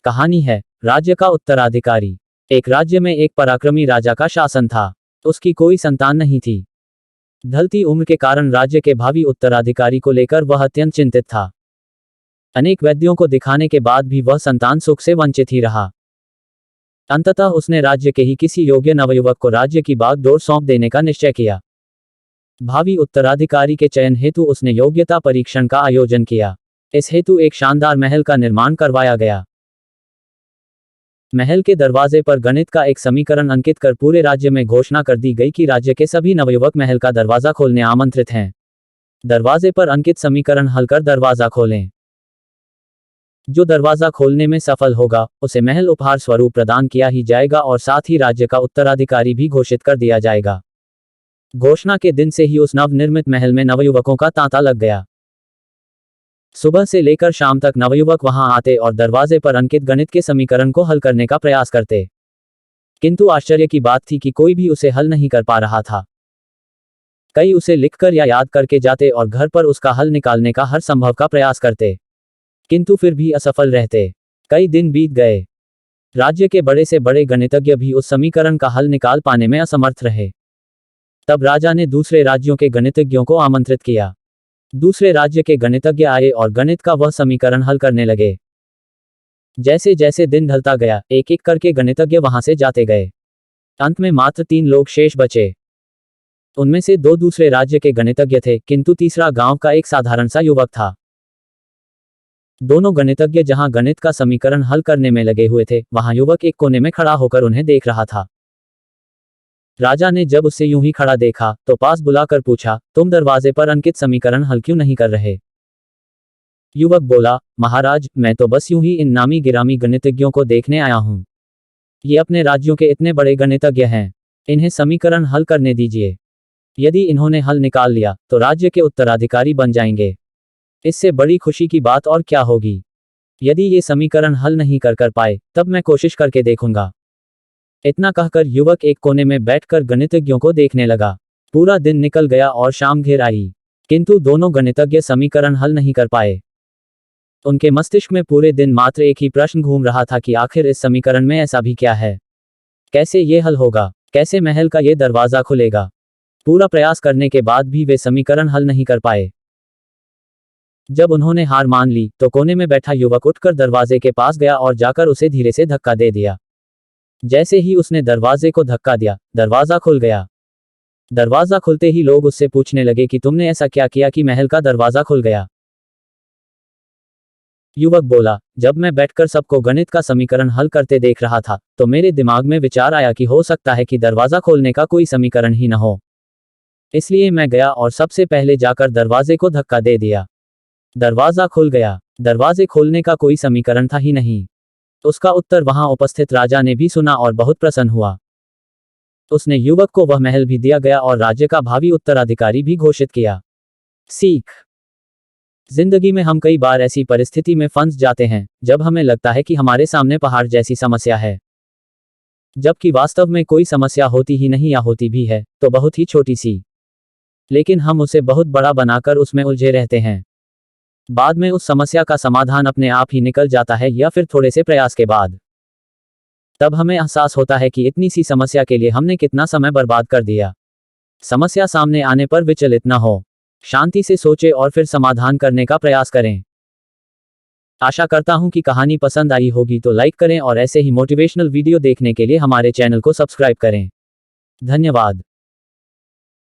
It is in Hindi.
कहानी है राज्य का उत्तराधिकारी। एक राज्य में एक पराक्रमी राजा का शासन था। उसकी कोई संतान नहीं थी। ढलती उम्र के कारण राज्य के भावी उत्तराधिकारी को लेकर वह अत्यंत चिंतित था। अनेक वैद्यों को दिखाने के बाद भी वह संतान सुख से वंचित ही रहा। अंततः उसने राज्य के ही किसी योग्य नवयुवक को राज्य की बागडोर सौंप देने का निश्चय किया। भावी उत्तराधिकारी के चयन हेतु उसने योग्यता परीक्षण का आयोजन किया। इस हेतु एक शानदार महल का निर्माण करवाया गया। महल के दरवाजे पर गणित का एक समीकरण अंकित कर पूरे राज्य में घोषणा कर दी गई कि राज्य के सभी नवयुवक महल का दरवाजा खोलने आमंत्रित हैं। दरवाजे पर अंकित समीकरण हल कर दरवाजा खोलें। जो दरवाजा खोलने में सफल होगा उसे महल उपहार स्वरूप प्रदान किया ही जाएगा और साथ ही राज्य का उत्तराधिकारी भी घोषित कर दिया जाएगा। घोषणा के दिन से ही उस नवनिर्मित महल में नवयुवकों का तांता लग गया। सुबह से लेकर शाम तक नवयुवक वहां आते और दरवाजे पर अंकित गणित के समीकरण को हल करने का प्रयास करते। किंतु आश्चर्य की बात थी कि कोई भी उसे हल नहीं कर पा रहा था। कई उसे लिखकर या याद करके जाते और घर पर उसका हल निकालने का हर संभव का प्रयास करते, किंतु फिर भी असफल रहते। कई दिन बीत गए। राज्य के बड़े से बड़े गणितज्ञ भी उस समीकरण का हल निकाल पाने में असमर्थ रहे। तब राजा ने दूसरे राज्यों के गणितज्ञों को आमंत्रित किया। दूसरे राज्य के गणितज्ञ आए और गणित का वह समीकरण हल करने लगे। जैसे जैसे दिन ढलता गया एक एक करके गणितज्ञ वहां से जाते गए। अंत में मात्र 3 लोग शेष बचे। उनमें से 2 दूसरे राज्य के गणितज्ञ थे, किंतु तीसरा गांव का एक साधारण सा युवक था। दोनों गणितज्ञ जहां गणित का समीकरण हल करने में लगे हुए थे, वहां युवक एक कोने में खड़ा होकर उन्हें देख रहा था। राजा ने जब उसे यूं ही खड़ा देखा तो पास बुलाकर पूछा, तुम दरवाजे पर अंकित समीकरण हल क्यों नहीं कर रहे? युवक बोला, महाराज, मैं तो बस यूं ही इन नामी गिरामी गणितज्ञों को देखने आया हूं। ये अपने राज्यों के इतने बड़े गणितज्ञ हैं, इन्हें समीकरण हल करने दीजिए। यदि इन्होंने हल निकाल लिया तो राज्य के उत्तराधिकारी बन जाएंगे। इससे बड़ी खुशी की बात और क्या होगी। यदि ये समीकरण हल नहीं कर पाए तब मैं कोशिश करके देखूंगा। इतना कहकर युवक एक कोने में बैठकर गणितज्ञों को देखने लगा। पूरा दिन निकल गया और शाम घिर आई, किंतु दोनों गणितज्ञ समीकरण हल नहीं कर पाए। उनके मस्तिष्क में पूरे दिन मात्र एक ही प्रश्न घूम रहा था कि आखिर इस समीकरण में ऐसा भी क्या है? कैसे ये हल होगा? कैसे महल का ये दरवाजा खुलेगा? पूरा प्रयास करने के बाद भी वे समीकरण हल नहीं कर पाए। जब उन्होंने हार मान ली तो कोने में बैठा युवक उठकर दरवाजे के पास गया और जाकर उसे धीरे से धक्का दे दिया। जैसे ही उसने दरवाजे को धक्का दिया, दरवाजा खुल गया। दरवाजा खुलते ही लोग उससे पूछने लगे कि तुमने ऐसा क्या किया कि महल का दरवाजा खुल गया? युवक बोला, जब मैं बैठकर सबको गणित का समीकरण हल करते देख रहा था तो मेरे दिमाग में विचार आया कि हो सकता है कि दरवाजा खोलने का कोई समीकरण ही न हो। इसलिए मैं गया और सबसे पहले जाकर दरवाजे को धक्का दे दिया। दरवाजा खुल गया। दरवाजे खोलने का कोई समीकरण था ही नहीं। उसका उत्तर वहां उपस्थित राजा ने भी सुना और बहुत प्रसन्न हुआ। उसने युवक को वह महल भी दिया गया और राज्य का भावी उत्तराधिकारी भी घोषित किया। सीख: जिंदगी में हम कई बार ऐसी परिस्थिति में फंस जाते हैं जब हमें लगता है कि हमारे सामने पहाड़ जैसी समस्या है, जबकि वास्तव में कोई समस्या होती ही नहीं या होती भी है तो बहुत ही छोटी सी, लेकिन हम उसे बहुत बड़ा बनाकर उसमें उलझे रहते हैं। बाद में उस समस्या का समाधान अपने आप ही निकल जाता है या फिर थोड़े से प्रयास के बाद। तब हमें एहसास होता है कि इतनी सी समस्या के लिए हमने कितना समय बर्बाद कर दिया। समस्या सामने आने पर विचलित न हो, शांति से सोचें और फिर समाधान करने का प्रयास करें। आशा करता हूं कि कहानी पसंद आई होगी तो लाइक करें और ऐसे ही मोटिवेशनल वीडियो देखने के लिए हमारे चैनल को सब्सक्राइब करें। धन्यवाद।